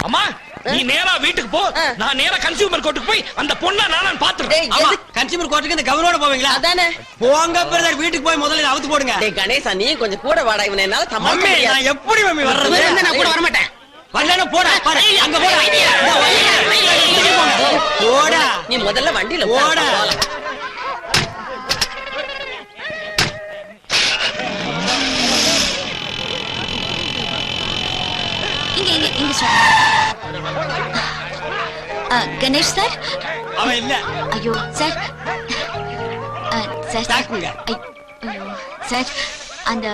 அம்மா நீ நேரா வீட்டுக்கு போ, நான் நேரா கன்சியூமர் கோர்ட்டுக்கு போய் அந்த பொண்ணை நான் பாத்துறேன். கன்சியூமர் கோர்ட்டுக்கு இந்த கவரோட போவீங்களா? அதானே. போங்க பிரதர், வீட்டுக்கு போய் முதல்ல அவுத்து போடுங்க. டேய் கணேசா, நீ கொஞ்சம் கூட வாடா, இவனை என்னால சமாளிக்க மம்மி முடியாது. நான் எப்படி மம்மி வர்றது? நான் கூட வர மாட்டேன். வரலனா போடா, பாரு அங்க போடா. போடா நீ முதல்ல வண்டியில போடா. இங்க சார். கணேஷ் சார். அவன் இல்ல. ஐயோ சார். சார் தாக்குங்க. ஐயோ சார், அந்த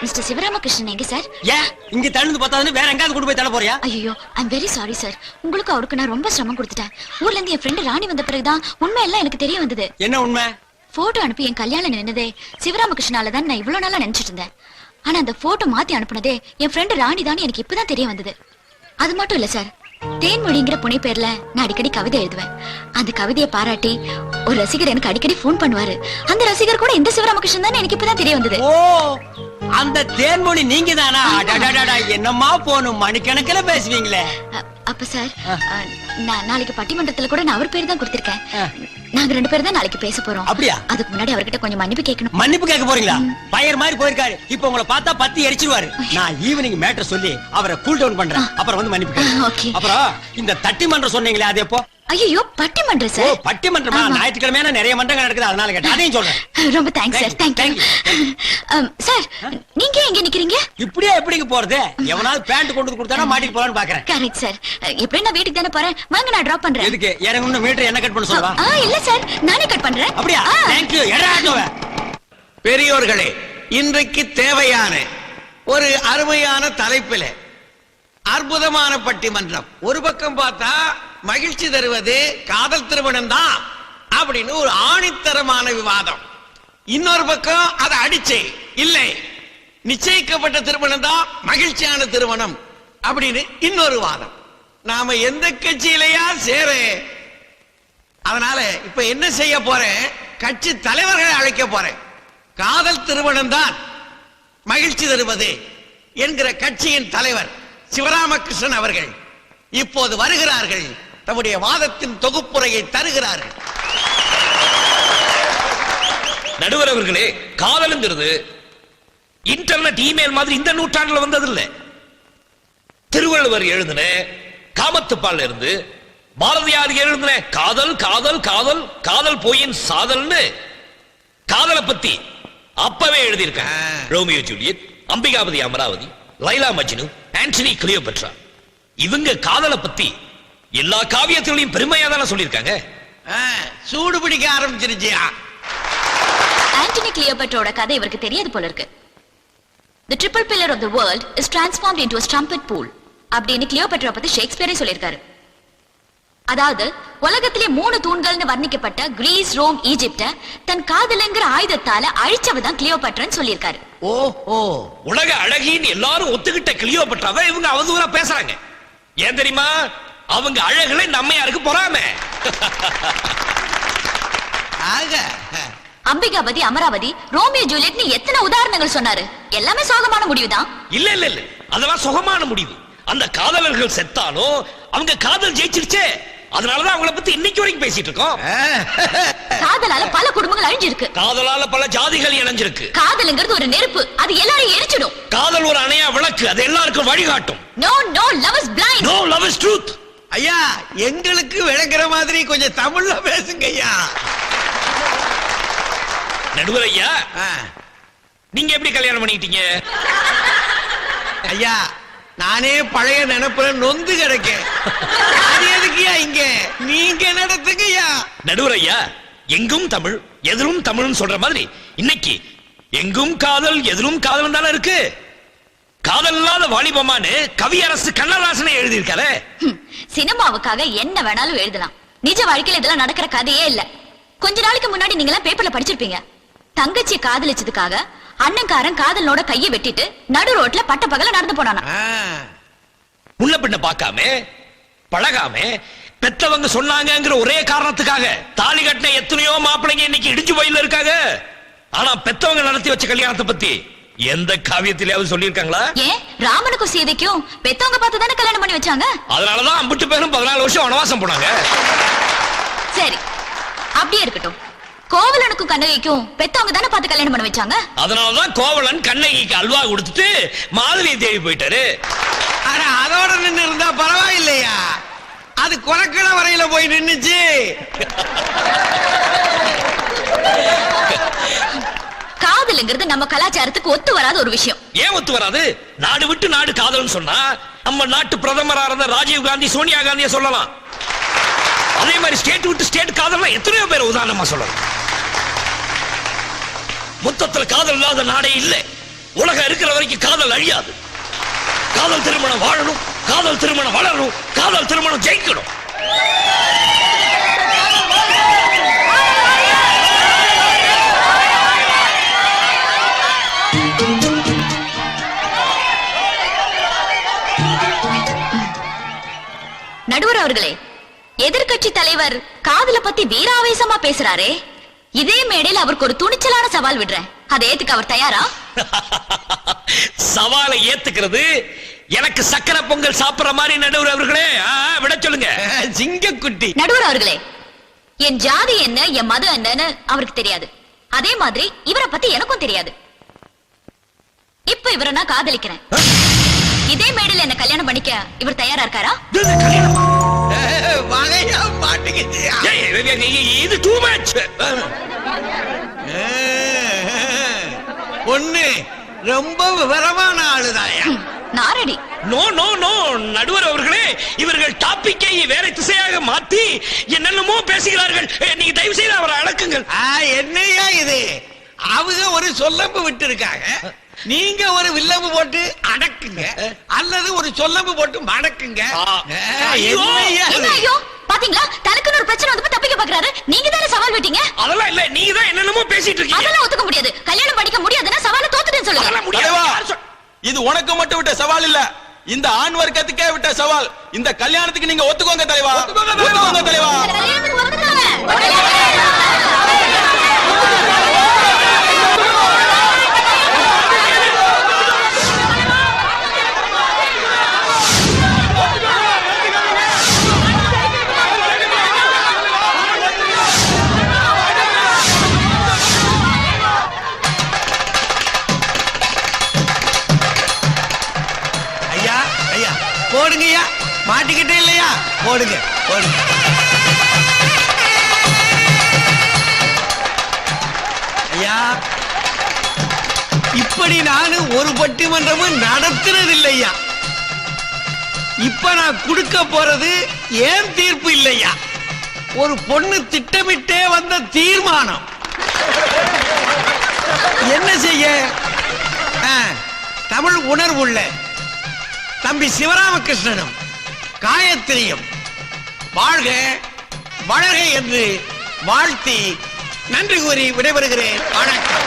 மிஸ்டர் சிவராமகிருஷ்ணன் எங்க சார்? ஏன் இங்க தள்ளுந்து பார்த்தாதுன்னு வேற எங்காவது கொண்டு போய் தள்ள போறியா? ஐயோ ஐம் வெரி சாரி சார். உங்களுக்கு அவருக்கு நான் ரொம்ப சிரமம் கொடுத்துட்டேன். ஊர்ல இருந்து என் ஃப்ரெண்டு ராணி வந்த பிறகுதான் உண்மை எல்லாம் எனக்கு தெரிய வந்தது. என்ன உண்மை? போட்டோ அனுப்பி என் கல்யாணம் நின்னதே சிவராமகிருஷ்ணால தான் நான் இவ்வளவு நாளா நினைச்சிட்டு இருந்தேன். ஆனா அந்த போட்டோ மாத்தி அனுப்புனதே என் ஃப்ரெண்டு ராணி தான் எனக்கு இப்பதான் தெரிய வந்தது. அது மட்டும் இல்ல சார், தேன்மொழிங்கிற புனை பேர்ல நான் அடிக்கடி கவிதை எழுதுவேன். அந்த கவிதையை பாராட்டி ஒரு ரசிகர் எனக்கு அடிக்கடி போன் பண்ணுவாரு. அந்த ரசிகர் கூட இந்த சிவராமகிருஷ்ணன் தான் எனக்கு இப்பதான் தெரிய வந்தது. ஓ, அந்த தேன்மொழி நீங்க தானா? என்னம்மா போனும் மணிக்கணக்கில பேசுவீங்களே. அப்ப சார், நான் நாளைக்கு பட்டிமன்றத்துல கூட நான் அவர் பேர் தான் கொடுத்திருக்கேன். நாங்க 2 பேரும் தான் நாளைக்கு பேச போறோம். அப்படியா? அதுக்கு முன்னாடி அவர்கிட்ட கொஞ்சம் மன்னிப்பு கேட்கணும். மன்னிப்பு கேட்க போறீங்களா? பயர் மாதிரி போயிருக்காரு. இப்ப உங்களை பார்த்தா பத்தி எரிச்சிருவாரு. நான் ஈவினிங் மேட்டர் சொல்லி அவரை கூல் டவுன் பண்றேன். அப்புறம் வந்து மன்னிப்பு கேட்க. அப்புறம் இந்த தட்டிமன்றம் சொன்னீங்களே, அது எப்போ? ஐயோ பட்டிமன்றம் சார். ஓ பட்டிமன்றமா? ஞாயிற்றுக்கிழமை நிறைய மன்றங்கள் நடக்குது, அதனால கேட்டேன். அதையும் சொல்றேன். ரொம்ப தேங்க்ஸ் சார். Thank you sir. நீங்க எங்க நிக்கிறீங்க? இப்படியே எப்படிங்க போறது? எவனாவது பேண்ட் கொண்டு கொடுத்தானா மாட்டிட்டு போலான்னு பாக்குறேன். Correct sir. எப்படி நான் வீட்டுக்கு தானே போறேன், வாங்க நான் டிராப் பண்றேன். எதுக்கு இறங்கணும்? மீட்டர் என்ன கட் பண்ண சொல்லவா? இல்ல சார், நானே கட் பண்றேன். அப்படியா? தேங்க்யூ. பெரியோர்களே, இன்றைக்கு தேவையான ஒரு அருமையான தலைப்பில் அற்புதமான பட்டிமன்றம். ஒரு பக்கம் பார்த்தா மகிழ்ச்சி தருவது காதல் திருமணம் தான் அப்படின்னு ஒரு ஆணித்தரமான விவாதம். இன்னொரு பக்கம் அதை அடிச்சே இல்லை, நிச்சயிக்கப்பட்ட திருமணம் தான் மகிழ்ச்சியான திருமணம் அப்படின்னு இன்னொரு வாதம். நாம எந்த கட்சியிலையா சேர? அதனால இப்ப என்ன செய்ய போறேன், கட்சி தலைவர்களை அழைக்க போறேன். காதல் திருமணம் தான் மகிழ்ச்சி தருவது என்கிற கட்சியின் தலைவர் சிவராமகிருஷ்ணன் அவர்கள் இப்போது வருகிறார்கள். தம்முடைய வாதத்தின் தொகுப்புரையை தருகிறார்கள். நடுவர் அவர்களே, காதலுங்கிறது இன்டர்நெட் இமெயில் மாதிரி இந்த நூற்றாண்டுல வந்தது இல்ல. திருவள்ளுவர் எழுதின காமத்துப்பால் இருந்து பாரதியார் எழுதின காதல் காதல் காதல் காதல் போயின் சாதல்னு காதலை பத்தி அப்பவே எழுதியிருக்காங்க. Romeo Juliet, Ambikapathi Amaravathi, Laila Majnu, Antony Cleopatra, இவங்க காதலை பத்தி எல்லா காவியத்திலையும் பெருமையா தானே சொல்லியிருக்காங்க. சூடு பிடிக்க ஆரம்பிச்சிருச்சியா? ஆண்டனி கிளியோபட்ராவோட கதை இவருக்கு தெரியாது போல இருக்கு. The triple pillar of the world is transformed into a strumpet pool அப்படின்னு கிளியோபட்ரா பத்தி ஷேக்ஸ்பியரே சொல்லியிருக்காரு. அதாவது உலகத்திலே 3 தூண்கள்னு வர்ணிக்கப்பட்ட கிரீஸ், ரோம், ஈஜிப்ட தன் காதலுங்கிற ஆயுதத்தால அழிச்சவதான் கிளியோபட்ரான்னு சொல்லியிருக்காரு. ஓஹோ, உலக அழகின்னு எல்லாரும் ஒத்துக்கிட்ட கிளியோபட்ராவை இவங்க அவதூறா பேசுறாங்க. ஏன் தெரியுமா? அவங்க அழகுல இந்த அம்மையாருக்கு பொறாமை. அம்பிகாபதி அமராவதி, ரோமியோ ஜூலியட்னு எத்தனை உதாரணங்கள் சொன்னாரு. எல்லாமே சோகமான முடிவுதான். இல்ல இல்ல இல்ல, அதெல்லாம் சுகமான முடிவு. அந்த காதலர்கள் செத்தாலும் அவங்க காதல் ஜெயிச்சிருச்சே, அதனாலதான் அவங்கள பத்தி இன்னைக்கு வரைக்கும் பேசிட்டு இருக்கோம். காதலால பல குடும்பங்கள் அழிஞ்சிருக்கு. காதலால பல ஜாதிகள் இணைஞ்சிருக்கு. காதல்ங்கிறது ஒரு நெருப்பு, அது எல்லாரையும் எரிச்சிடும். காதல் ஒரு அணையா விளக்கு, அது எல்லாருக்கும் வழிகாட்டும். No no, love is blind. No, love is truth. ஐயா, எங்களுக்கு விளக்குற மாதிரி கொஞ்சம் தமிழ்ல பேசுங்க ஐயா. நடுவர் ஐயா, நீங்க எப்படி கல்யாணம் பண்ணிட்டீங்க? ஐயா, நானே பழைய நினைப்புல நொந்து கிடக்க. அது எதுக்குயா இங்க? நீங்க நடத்துங்கய்யா. நடுவர் ஐயா, எங்கும் தமிழ் எதிரும் தமிழ்னு சொல்ற மாதிரி இன்னைக்கு எங்கும் காதல் எதிரும் காதல் தானே இருக்கு. காதல் இல்லாத வாலிபமானு கவியரசு கண்ணதாசனை எழுதியிருக்காரு. சினிமாவுக்காக என்ன வேணாலும் எழுதலாம். நிஜ வாழ்க்கையில இதெல்லாம் நடக்கிற கதையே இல்ல. கொஞ்ச நாளைக்கு முன்னாடி நீங்க எல்லாம் பேப்பர்ல படிச்சிருப்பீங்க. தங்கச்சி காதலிச்சதுக்காக அண்ணன்காரன் காதலோட கையை வெட்டிட்டு நடு ரோட்ல பட்ட பகல நடந்து போனானா. முன்ன பின்ன பார்க்காம பழகாம பெத்தவங்க சொன்னாங்கங்கிற ஒரே காரணத்துக்காக தாலி கட்டின எத்தனையோ மாப்பிள்ளைங்க இன்னைக்கு இடிஞ்சு வயல்ல இருக்காங்க. ஆனா பெத்தவங்க நடத்தி வச்ச கல்யாணத்தை பத்தி எந்த காவியத்திலேயாவது சொல்லியிருக்காங்களா? ஏன் ராமனுக்கும் சீதைக்கும் பெத்தவங்க பார்த்து தானே கல்யாணம் பண்ணி வச்சாங்க. அதனாலதான் அம்பிட்டு பேரும் 14 வருஷம் வனவாசம் போனாங்க. சரி அப்படியே இருக்கட்டும். கோவலனுக்கும் கண்ணகிக்கும் பெத்தவங்க தானே பார்த்து கல்யாணம் பண்ணி வச்சாங்க. அதனாலதான் கோவலன் கண்ணகிக்கு அல்வா கொடுத்துட்டு மாதவியை தேடி போயிட்டாரு. ஆனா அதோட நின்னு இருந்தா பரவாயில்லையா? அது கொலக்கட வரையில போய் நின்னுச்சு. காதல்ங்கிறது நம்ம கலாச்சாரத்துக்கு ஒத்து வராத ஒரு விஷயம். ஏன் ஒத்து வராது? நாடு விட்டு நாடு காதல்னு சொன்னா நம்ம நாட்டு பிரதமரா இருந்த ராஜீவ் காந்தி, சோனியா காந்தியை சொல்லலாம். அதே மாதிரி ஸ்டேட் விட்டு ஸ்டேட் காதல் எத்தனையோ பேர் உதாரணமா சொல்லலாம். மொத்தத்துல காதல் இல்லாத நாடே இல்லை. உலகம் இருக்கிற வரைக்கும் காதல் அழியாது. காதல் திருமணம் வாழணும், காதல் திருமணம் வளரணும், காதல் திருமணம் ஜெயிக்கணும். நடுவர் அவர்களே, எதிர்க்கட்சி தலைவர் காதல பத்தி வீராவேசமா பேசுறாரே, இதே மேடையில் அவருக்கு ஒரு துணிச்சலான சவால் விடுறேன். அதை ஏத்துக்க அவர் தயாரா? சவாலை ஏத்துக்கிறது எனக்கு சக்கரை பொங்கல் சாப்பிடுற மாதிரி. நடுவர் அவர்களே விட சொல்லுங்க. சிங்கக்குட்டி. நடுவர் அவர்களே, என் ஜாதி என்ன, என் மதம் என்னன்னு அவருக்கு தெரியாது. அதே மாதிரி இவரை பத்தி எனக்கும் தெரியாது. இப்ப இவரை நான் காதலிக்கிறேன். இதே மேடையில் என்ன கல்யாணம் பண்ணிக்க இவர் தயாரா இருக்காரா? வகையா மாட்டிக்கிட்டியா? இது டூ மச். பொண்ணு ரொம்ப விவரமான ஆளுதாயா? நாரடி. நோ நோ நோ நடுவர் அவர்களே, இவர்கள் டாபிக்கை வேற திசையாக மாத்தி என்னென்னமோ பேசுகிறார்கள். நீங்க தயவு செய்து அவரை அடக்குங்கள். என்னையா இது? அவங்க ஒரு சொல்லம்பு விட்டு இருக்காங்க, நீங்க ஒரு வில்லம்பு போட்டு அடக்குங்க, அல்லது ஒரு சொல்லம்பு போட்டு மடக்குங்க. ஐயோ பாத்தீங்களா, தனக்குன்னு ஒரு பிரச்சனை வந்து தப்பிக்க பாக்குறாரு. நீங்க தானே சவால் விட்டீங்க. அதெல்லாம் இல்ல, நீங்க தான் என்னென்னமோ பேசிட்டு இருக்கீங்க. அதெல்லாம் ஒத்துக்க முடியாது. கல்யாணம் பண்ணிக்க முடியாதுன்னா சவாலை தோத்துட்டேன்னு சொல்லுங்க. இது உனக்கு மட்டும் விட்ட சவால் இல்ல, இந்த ஆண் வர்க்கத்துக்கே விட்ட சவால். இந்த கல்யாணத்துக்கு நீங்க ஒத்துக்கோங்க தலைவா, ஒத்துக்கோங்க தலைவா. கல்யாணத்துக்கு ஒத்துக்கோங்க. போடுங்கய்யா, மாட்டிக்கிட்டே இல்லையா? போடுங்க போடுங்க. ஐயா, இப்படி நானும் ஒரு பட்டிமன்றமும் நடத்துறது இல்லையா. இப்ப நான் கொடுக்க போறது ஏன் தீர்ப்பு இல்லையா, ஒரு பொண்ணு திட்டமிட்டே வந்த தீர்மானம். என்ன செய்ய? தமிழ் உணர்வுள்ள தம்பி சிவராமகிருஷ்ணனும் காயத்ரியும் வாழ்க வளர்க என்று வாழ்த்தி நன்றி கூறி விடைபெறுகிறேன். வணக்கம்.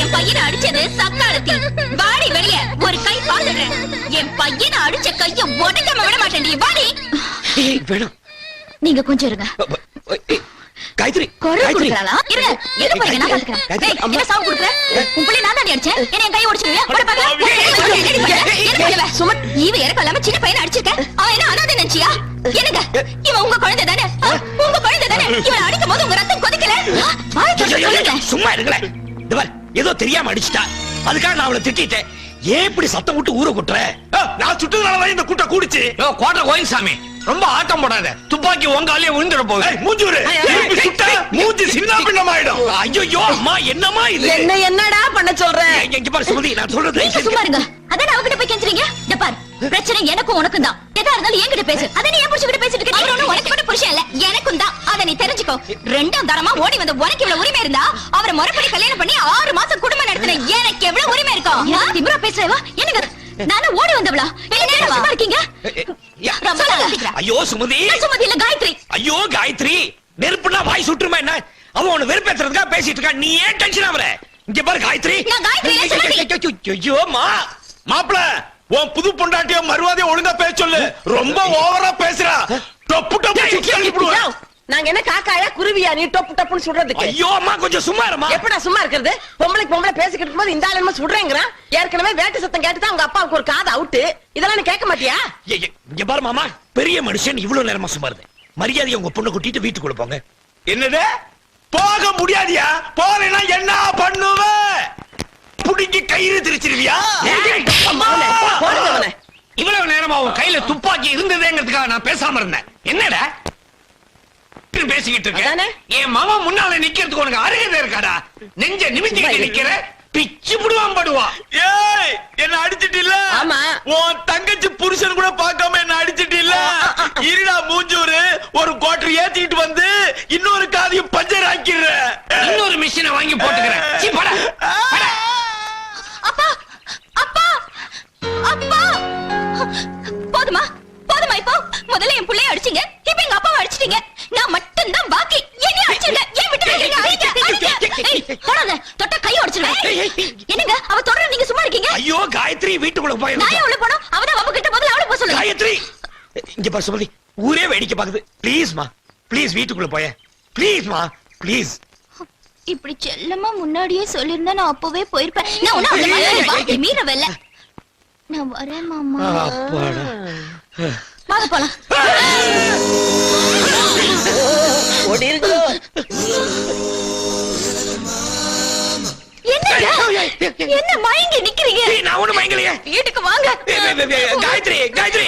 என் பையனை அடிச்சது சக்காலத்தி. வாடி வெளியே, ஒரு கை பாத்துறேன். என் பையனை அடிச்ச கைய உடைக்காம விட மாட்டேன். வாடி. நீங்க கொஞ்சம் இருங்க. காயத்ரி, குரல் கொடுக்கறாளா? இருங்க, எங்க பாருங்க, நான் பாத்துக்கறேன். டேய், என்ன சாவு குடுக்குற? உன் புள்ளை நான் தான் அடிச்சேன். என்ன என் கை உடைச்சிடுவியா? போட பாக்க. சுமத், ஈவ இறக்க இல்லாம சின்ன பையனை அடிச்சிருக்க. அவன் என்ன அனாதை நினைச்சியா? என்னங்க, இவன் உங்க குழந்தை தானே? உங்க குழந்தை தானே? இவன் அடிக்கும் போது உங்க ரத்தம் கொதிக்கல? சும்மா இருங்களே. இந்த பார், ஏதோ தெரியாம அடிச்சிட்டா, அதுக்காக நான் அவளை திட்டிட்டேன். ஏன் இப்படி சத்தம் விட்டு ஊரை கூட்டுற? நான் சுட்டுனாலதான் இந்த கூட்டம் கூடிச்சு. கோட்டை கோயில் சாமி, ரொம்ப ஆட்டம் போடாத. துப்பாக்கி உங்காலே விழுந்துட போகுது. மூஞ்சூரு மூஞ்சி சின்ன பின்னமாயிடும். ஐயோ அம்மா, என்னமா இது? என்னடா பண்ண சொல்ற? இங்க பாரு சுமதி, நான் சொல்றது சும்மா இருங்க. அதான் அவகிட்ட போய் கெஞ்சுறீங்க. இந்த பார், பிரச்சனை எனக்கும் உனக்கும் தான். எதா இருந்தாலும் என்கிட்ட பேசு. அதை நீ ஏன் புடிச்சுக்கிட்டு பேசிட்டு இருக்க? நீ ஒண்ணும் உனக்கு மட்டும் புருஷன் இல்ல, எனக்கும் தான். அதை நீ தெரிஞ்சுக்கோ. ரெண்டாம் தரமா ஓடி வந்த உனக்கு இவ்வளவு உரிமை இருந்தா, அவரை முறைப்படி கல்யாணம் பண்ணி 6 மாசம் குடும்பம் நடத்தின எனக்கு எவ்வளவு உரிமை இருக்கும்? திமிரா பேசுறவா? என்னங்க நானும் ஓடி வந்தவளா? என்ன இருக்கீங்க? ஐயோ சுமதி. சுமதி இல்ல, காயத்ரி. ஐயோ காயத்ரி, நெருப்புனா வாய் சுற்றுமா என்ன? அவன் உன்னை வெறுப்பேத்துறதுக்காக பேசிட்டு இருக்கான். நீ ஏன் டென்ஷன் ஆவற? இங்க பாரு காயத்ரி. நான் காயத்ரி இல்ல, சுமதி. ஐயோ மாப்ள, உன் புது பொண்டாட்டிய மறுவாதைய ஒழுங்கா பேச சொல்லு. ரொம்ப ஓவரா பேசுறா. டப்பு டப்பு சுத்தி அனுப்பிடுவேன். நாங்க என்ன காக்காயா குருவியா நீ டொப்பு டப்புன்னு சுடுறதுக்கு ஐயோ அம்மா கொஞ்சம் சும்மா இருமா. எப்படா சும்மா இருக்கிறது? பொம்பளைக்கு பொம்பளை பேசிக்கிட்டு இருக்கும்போது இந்த ஆளு என்ன சுடுறேங்கிறான். ஏற்கனவே வேட்டு சத்தம் கேட்டுதான் உங்க அப்பாவுக்கு ஒரு காது அவுட்டு. இதெல்லாம் நீ கேட்க மாட்டியா? இங்க பாரு மாமா, பெரிய மனுஷன் இவ்வளவு நேரமா சும்மா இருந்தேன். மரியாதையை உங்க பொண்ணு கூட்டிட்டு வீட்டுக்குள்ள போங்க. என்னது போக முடியாதியா? போறேன்னா என்ன பண்ணுவ? புடிங்கி கயிறு திரிச்சிருவியா? மகனே, போடுங்க அவனை. இவ்வளவு நேரமா உன் கையில துப்பாக்கி இருந்ததேங்கிறதுக்காக நான் பேசாம இருந்தேன். என்னடா பேசிக்கிட்டு அதானே? இருக்க? என் மாமா முன்னால நிக்கிறதுக்கு உனக்கு அருகதை இருக்காடா? நெஞ்ச நிமித்திக்கிட்டு நிக்கிற, பிச்சு புடுவான் படுவா. ஏய் என்ன அடிச்சிட்டு இல்ல? ஆமா. உன் தங்கச்சி புருஷன் கூட பார்க்காம என்ன அடிச்சிட்டு இல்ல? இருடா மூஞ்சூரு, ஒரு கோட்டர் ஏத்திட்டு வந்து இன்னொரு காதையும் பஞ்சர் ஆக்கிடுற. இன்னொரு மிஷினை வாங்கி போட்டுக்கிறேன். சீ, போடா, போடா. அப்பா அப்பா அப்பா போதுமா போதுமா? இப்போ முதல்ல என் புள்ளைய அடிச்சீங்க, இப்ப எங்க அப்பாவை அடிச்சிட்டீங்க. நான் மட்டும் தான் பாக்கி. என்ன அடிச்சிருங்க? ஏன் விட்டு வைக்கிறீங்க? அடிங்க, அடிங்க. ஏய், போடாத, தொட்டா கை உடைச்சிருவேன். என்னங்க அவ தொடர, நீங்க சும்மா இருக்கீங்க? ஐயோ காயத்ரி, வீட்டுக்குள்ள போய் நான் ஏன் உள்ள போனோம்? அவதான் வம்பு கிட்ட முதல்ல அவளை போக சொல்லுங்க. காயத்ரி, இங்க பாரு சுமதி, ஊரே வேடிக்கை பாக்குது. ப்ளீஸ் மா, ப்ளீஸ் வீட்டுக்குள்ள போய. ப்ளீஸ் மா, ப்ளீஸ். இப்படி செல்லமா முன்னாடியே சொல்லிருந்தா நான் அப்பவே போயிருப்பேன். நான் ஒண்ணும் அந்த மாதிரி வார்த்தை மீறவில்ல. நான் வரேன் மாமா. அப்பாடா. வாங்க போலாம். ஓடிருங்க. என்னங்க? என்ன மயங்கி நிக்கிறீங்க? ஏய், நான் ஒண்ணும் மயங்கலையே. வீட்டுக்கு வாங்க. காயத்ரி, காயத்ரி,